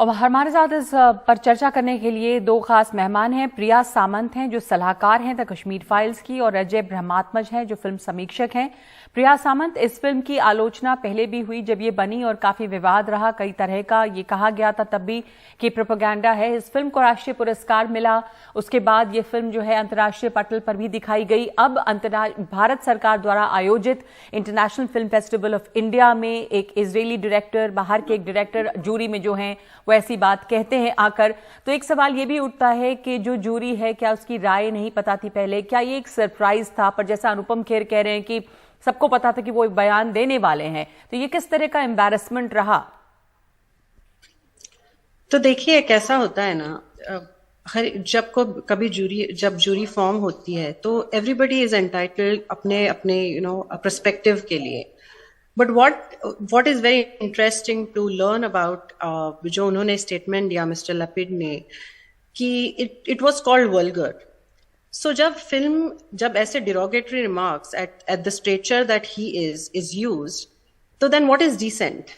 और हमारे साथ इस पर चर्चा करने के लिए दो खास मेहमान हैं। प्रिया सामंत हैं जो सलाहकार हैं द कश्मीर फाइल्स की, और अजय ब्रह्मात्मज हैं जो फिल्म समीक्षक हैं। प्रिया सामंत, इस फिल्म की आलोचना पहले भी हुई जब ये बनी और काफी विवाद रहा कई तरह का। ये कहा गया था तब भी कि प्रोपेगेंडा है। इस फिल्म को राष्ट्रीय पुरस्कार मिला, उसके बाद ये फिल्म जो है अंतर्राष्ट्रीय पटल पर भी दिखाई गई। अब भारत सरकार द्वारा आयोजित international film festival of India में एक इजरायली डायरेक्टर, बाहर के एक डायरेक्टर जूरी में जो हैं वो ऐसी बात कहते हैं आकर, तो एक सवाल ये भी उठता है कि जो जूरी है क्या उसकी राय नहीं पता थी पहले? क्या ये एक सरप्राइज था? पर जैसा अनुपम खेर कह रहे हैं कि सबको पता था कि वो एक बयान देने वाले हैं, तो ये किस तरह का एम्बैरेसमेंट रहा? तो देखिए कैसा होता है ना, जब जूरी फॉर्म होती है तो एवरीबडी इज एंटाइटल्ड अपने अपने पर्सपेक्टिव के लिए। But what is very interesting to learn about जो उन्होंने स्टेटमेंट दिया मिस्टर लपिड ने कि it was called vulgar. So जब ऐसे derogatory remarks at the stature that he is used, तो then what is decent,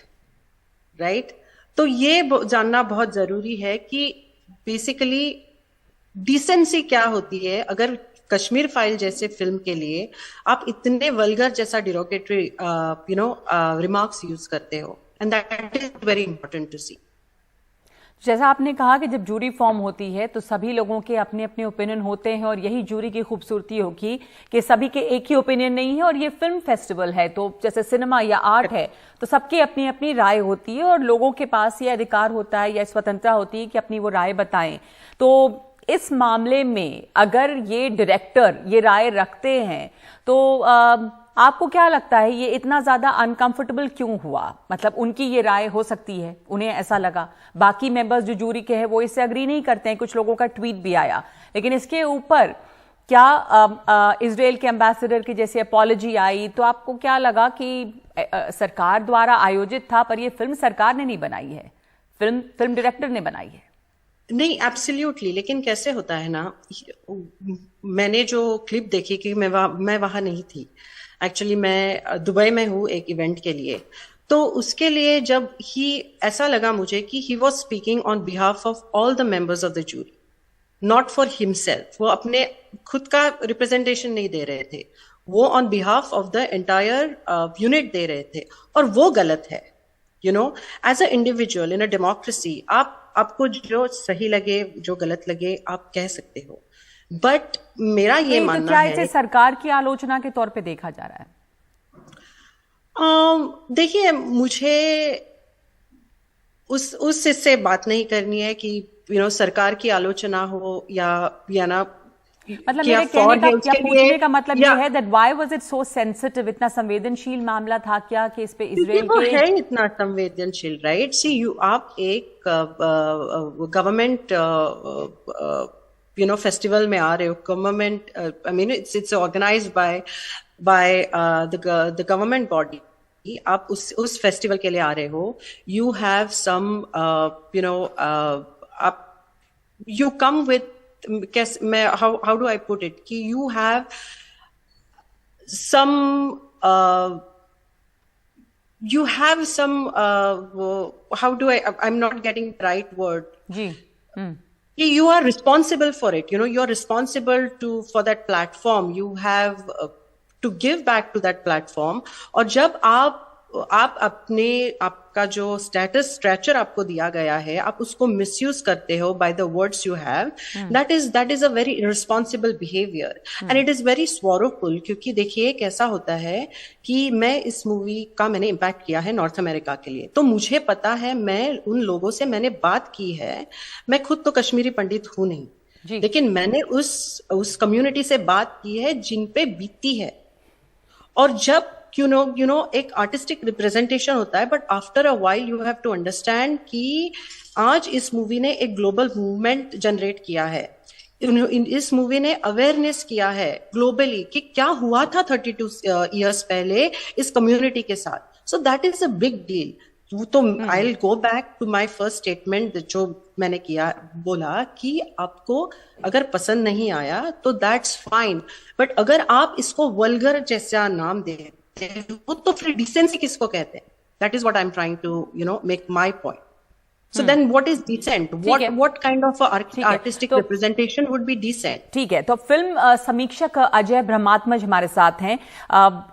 right? तो ये जानना बहुत जरूरी है कि बेसिकली डिसेंसी क्या होती है अगर कश्मीर फाइल जैसे फिल्म के लिए आप इतने वल्गर जैसा डिरोगेटरी रिमार्क्स यूज करते हो, and that is very important to see. जैसा आपने कहा कि जब जूरी फॉर्म होती है तो सभी लोगों के अपने अपने ओपिनियन होते हैं, और यही जूरी की खूबसूरती होगी कि सभी के एक ही ओपिनियन नहीं है। और ये फिल्म फेस्टिवल है तो जैसे सिनेमा या आर्ट है तो सबकी अपनी अपनी राय होती है, और लोगों के पास ये अधिकार होता है या स्वतंत्रता होती है कि अपनी वो राय बताएं। तो इस मामले में अगर ये डायरेक्टर ये राय रखते हैं तो आपको क्या लगता है ये इतना ज्यादा अनकंफर्टेबल क्यों हुआ? मतलब उनकी ये राय हो सकती है, उन्हें ऐसा लगा, बाकी मेंबर्स जो जूरी के हैं वो इससे अग्री नहीं करते हैं, कुछ लोगों का ट्वीट भी आया। लेकिन इसके ऊपर क्या इजराइल के एम्बेसडर की जैसे अपॉलॉजी आई, तो आपको क्या लगा कि सरकार द्वारा आयोजित था पर ये फिल्म सरकार ने नहीं बनाई है, फिल्म डायरेक्टर ने बनाई है? नहीं, एब्सोल्युटली। लेकिन कैसे होता है ना, मैंने जो क्लिप देखी कि मैं वहां नहीं थी एक्चुअली, मैं दुबई में हूँ एक इवेंट के लिए, तो उसके लिए जब ही ऐसा लगा मुझे कि he was speaking on behalf of all the members of the jury, not for himself. वो अपने खुद का रिप्रेजेंटेशन नहीं दे रहे थे, वो on behalf of the entire unit दे रहे थे, और वो गलत है। As a individual in a democracy आपको जो सही लगे जो गलत लगे आप कह सकते हो, बट मेरा ये मानना तो क्या इसे सरकार की आलोचना के तौर पे देखा जा रहा है? देखिए, मुझे उस इससे बात नहीं करनी है कि सरकार की आलोचना हो या ना। मतलब मेरे कहने का या पूछने का मतलब ये है that why was it so sensitive? इतना संवेदनशील मामला था क्या कि इस पे इजराइल के है इतना संवेदनशील, राइट? सी आप एक गवर्नमेंट फेस्टिवल में आ रहे हो, government I mean it's organised by the government body, आप उस फेस्टिवल के लिए आ रहे हो, यू हैव सम आप you come with how do I put it कि you have some how do I'm not getting the right word जी you are responsible for it, you're responsible for that platform, you have to give back to that platform। और जब आप आपका जो stretcher आपको दिया गया है आप उसको मिसयूज करते हो by the words you have, that is a very irresponsible behaviour and it is very sorrowful. क्योंकि देखिए कैसा होता है कि मैं इस मूवी का मैंने इम्पैक्ट किया है नॉर्थ अमेरिका के लिए, तो मुझे पता है, मैं उन लोगों से मैंने बात की है। मैं खुद तो कश्मीरी पंडित हूं नहीं, लेकिन मैंने उस कम्युनिटी से बात की है जिन पे बीती है। और जब एक आर्टिस्टिक रिप्रेजेंटेशन होता है, but after a while you have to understand कि आज इस मूवी ने एक ग्लोबल मूवमेंट जनरेट किया है, इस मूवी ने अवेयरनेस किया है ग्लोबली कि क्या हुआ था 32 इयर्स पहले इस कम्युनिटी के साथ। So that is a big deal. तो I will go back to my first statement जो मैंने बोला कि आपको अगर पसंद नहीं आया तो दैट्स फाइन, बट अगर आप इसको वल्गर जैसा नाम दे तो फिर डिसेंसी किसको कहते हैं? That is what I am trying to make my point. So then what is decent? What kind of artistic representation would be decent? ठीक है, तो फिल्म समीक्षक अजय ब्रह्मात्मज हमारे साथ हैं।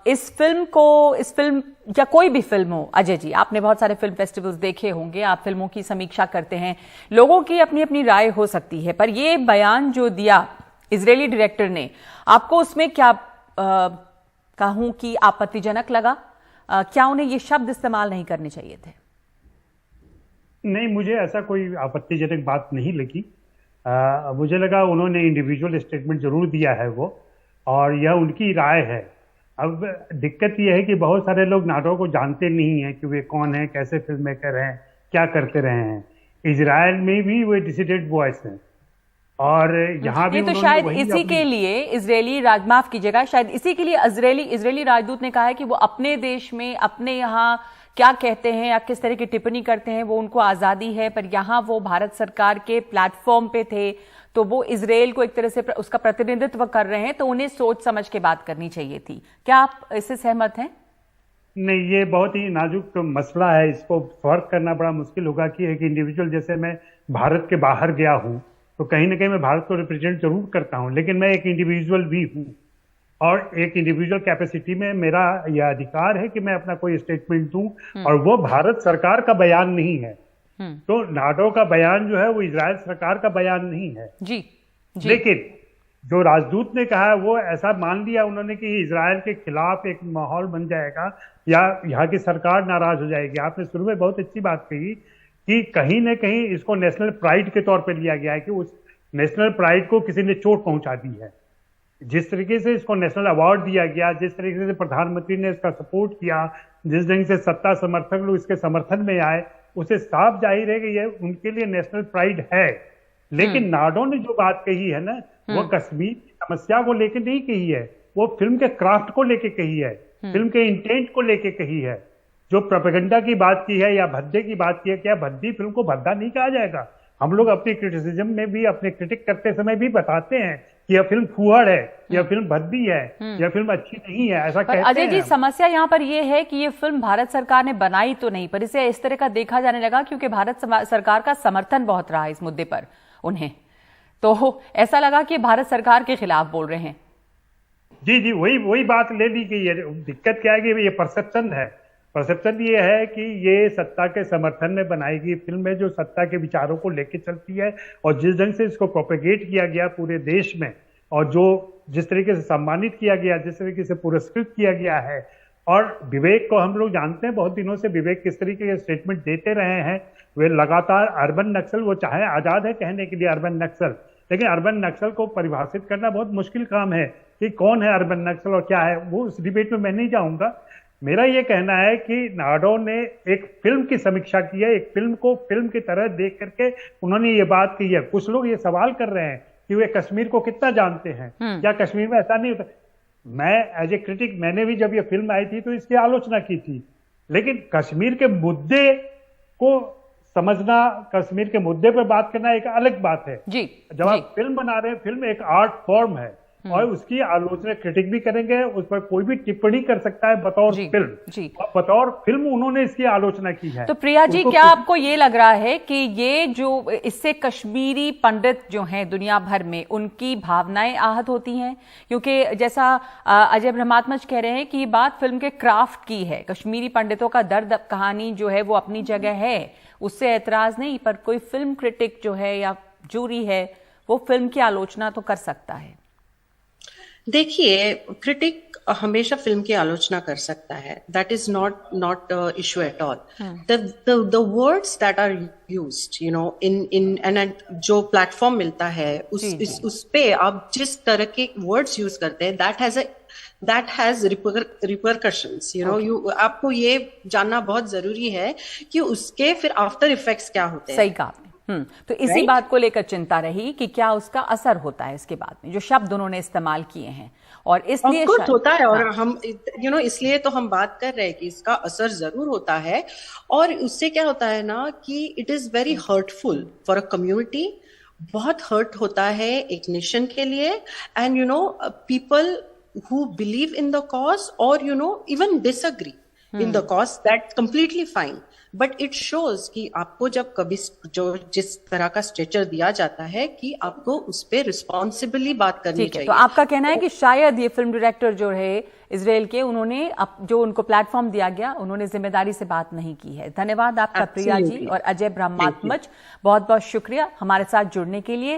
इस फिल्म या कोई भी फिल्म हो, अजय जी आपने बहुत सारे फिल्म फेस्टिवल्स देखे होंगे, आप फिल्मों की समीक्षा करते हैं, लोगों की अपनी अपनी राय हो सकती है, पर ये बयान जो दिया इजरायली डायरेक्टर ने, आपको उसमें क्या कहूं कि आपत्तिजनक लगा? क्या उन्हें ये शब्द इस्तेमाल नहीं करने चाहिए थे? नहीं, मुझे ऐसा कोई आपत्तिजनक बात नहीं लगी। मुझे लगा उन्होंने इंडिविजुअल स्टेटमेंट जरूर दिया है वो, और यह उनकी राय है। अब दिक्कत यह है कि बहुत सारे लोग नाटो को जानते नहीं हैं कि वे कौन हैं, कैसे फिल्म मेकर हैं, क्या करते रहे हैं। इजराइल में भी वे डिसिडेंट वॉइस हैं, और यहाँ भी तो शायद इसी के लिए इजरायली माफ कीजिएगा, शायद इसी के लिए इजरायली राजदूत ने कहा है कि वो अपने देश में, अपने यहाँ क्या कहते हैं या किस तरह की टिप्पणी करते हैं वो उनको आजादी है, पर यहाँ वो भारत सरकार के प्लेटफॉर्म पे थे, तो वो इजराइल को एक तरह से उसका प्रतिनिधित्व कर रहे हैं, तो उन्हें सोच समझ के बात करनी चाहिए थी। क्या आप इससे सहमत हैं? नहीं, ये बहुत ही नाजुक मसला है, इसको फर्क करना बड़ा मुश्किल होगा कि एक इंडिविजुअल, जैसे मैं भारत के बाहर गया हूँ तो कहीं ना कहीं मैं भारत को रिप्रेजेंट जरूर करता हूँ, लेकिन मैं एक इंडिविजुअल भी हूँ, और एक इंडिविजुअल कैपेसिटी में मेरा यह अधिकार है कि मैं अपना कोई स्टेटमेंट दूं, और वो भारत सरकार का बयान नहीं है। तो नाटो का बयान जो है वो इजराइल सरकार का बयान नहीं है। जी। लेकिन जो राजदूत ने कहा वो ऐसा मान लिया उन्होंने कि इजराइल के खिलाफ एक माहौल बन जाएगा या यहाँ की सरकार नाराज हो जाएगी। आपने शुरू में बहुत अच्छी बात कही कि कहीं ना कहीं इसको नेशनल प्राइड के तौर पर लिया गया है कि उस नेशनल प्राइड को किसी ने चोट पहुंचा दी है। जिस तरीके से इसको नेशनल अवार्ड दिया गया, जिस तरीके से प्रधानमंत्री ने इसका सपोर्ट किया, जिस ढंग से सत्ता समर्थक लोग इसके समर्थन में आए, उसे साफ जाहिर है कि ये उनके लिए नेशनल प्राइड है। लेकिन नाडो ने जो बात कही है ना, वो कश्मीर की समस्या को लेकर नहीं कही है, वो फिल्म के क्राफ्ट को लेकर कही है, फिल्म के इंटेंट को लेकर कही है। जो प्रोपेगेंडा की बात की है या भद्दे की बात की है, क्या भद्दी फिल्म को भद्दा नहीं कहा जाएगा? हम लोग अपनी क्रिटिसिज्म में भी, अपने क्रिटिक करते समय भी बताते हैं कि यह फिल्म फुहड़ है, यह फिल्म भद्दी है, यह फिल्म अच्छी नहीं है, ऐसा कहते हैं। अजय जी, समस्या यहाँ पर यह है कि ये फिल्म भारत सरकार ने बनाई तो नहीं, पर इसे इस तरह का देखा जाने लगा क्योंकि भारत सरकार का समर्थन बहुत रहा इस मुद्दे पर उन्हें, तो ऐसा लगा कि भारत सरकार के खिलाफ बोल रहे हैं। जी, वही बात ले ली गई है। दिक्कत क्या है कि ये परसेप्शन है। परसेप्शन ये है कि ये सत्ता के समर्थन में बनाई गई फिल्म है, जो सत्ता के विचारों को लेके चलती है, और जिस ढंग से इसको प्रोपेगेट किया गया पूरे देश में, और जो जिस तरीके से सम्मानित किया गया, जिस तरीके से पुरस्कृत किया गया है, और विवेक को हम लोग जानते हैं, बहुत दिनों से विवेक किस तरीके के स्टेटमेंट देते रहे हैं। वे लगातार अर्बन नक्सल, वो चाहे आजाद है कहने के लिए अर्बन नक्सल, लेकिन अर्बन नक्सल को परिभाषित करना बहुत मुश्किल काम है कि कौन है अर्बन नक्सल और क्या है, वो उस डिबेट में मैं नहीं जाऊंगा। मेरा ये कहना है कि नाडो ने एक फिल्म की समीक्षा की है, एक फिल्म को फिल्म की तरह देख करके उन्होंने ये बात की है। कुछ लोग ये सवाल कर रहे हैं कि वे कश्मीर को कितना जानते हैं, क्या कश्मीर में ऐसा नहीं होता? मैं एज ए क्रिटिक, मैंने भी जब ये फिल्म आई थी तो इसकी आलोचना की थी, लेकिन कश्मीर के मुद्दे को समझना, कश्मीर के मुद्दे पर बात करना एक अलग बात है। जब आप फिल्म बना रहे हैं, फिल्म एक आर्ट फॉर्म है, और उसकी आलोचना क्रिटिक भी करेंगे, उस पर कोई भी टिप्पणी कर सकता है बतौर फिल्म, और बतौर फिल्म उन्होंने इसकी आलोचना की है। तो प्रिया जी, क्या आपको ये लग रहा है कि ये जो इससे कश्मीरी पंडित जो हैं दुनिया भर में, उनकी भावनाएं आहत होती हैं? क्योंकि जैसा अजय ब्रह्मात्मज कह रहे हैं कि ये बात फिल्म के क्राफ्ट की है, कश्मीरी पंडितों का दर्द कहानी जो है वो अपनी जगह है, उससे एतराज नहीं, पर कोई फिल्म क्रिटिक जो है या जूरी है वो फिल्म की आलोचना तो कर सकता है। देखिए, क्रिटिक हमेशा फिल्म की आलोचना कर सकता है, that is not issue at all. The words that are used, you know, in and जो प्लेटफॉर्म मिलता है उस पे आप जिस तरह के वर्ड्स यूज करते हैं, that has repercussions, you know, आपको ये जानना बहुत जरूरी है कि उसके फिर आफ्टर इफेक्ट्स क्या होते हैं। सही कहा आपने। तो इसी बात को लेकर चिंता रही कि क्या उसका असर होता है इसके बाद में, जो शब्द उन्होंने इस्तेमाल किए हैं, और इसलिए होता है। और हम इसलिए तो हम बात कर रहे हैं कि इसका असर जरूर होता है, और उससे क्या होता है ना कि it is very hurtful for a community, बहुत हर्ट होता है एक नेशन के लिए, and you know people who believe in the cause or even disagree in the cause, that's completely fine, but it shows कि आपको जब कभी जो जिस तरह का स्ट्रेचर दिया जाता है कि आपको उस पर रिस्पॉन्सिबली बात करनी चाहिए। तो आपका कहना है कि शायद ये फिल्म डायरेक्टर जो है इजराइल के, उन्होंने जो उनको प्लेटफॉर्म दिया गया, उन्होंने जिम्मेदारी से बात नहीं की है। धन्यवाद आपका प्रिया जी और अजय ब्रह्मात्मज, बहुत बहुत शुक्रिया हमारे साथ जुड़ने के लिए।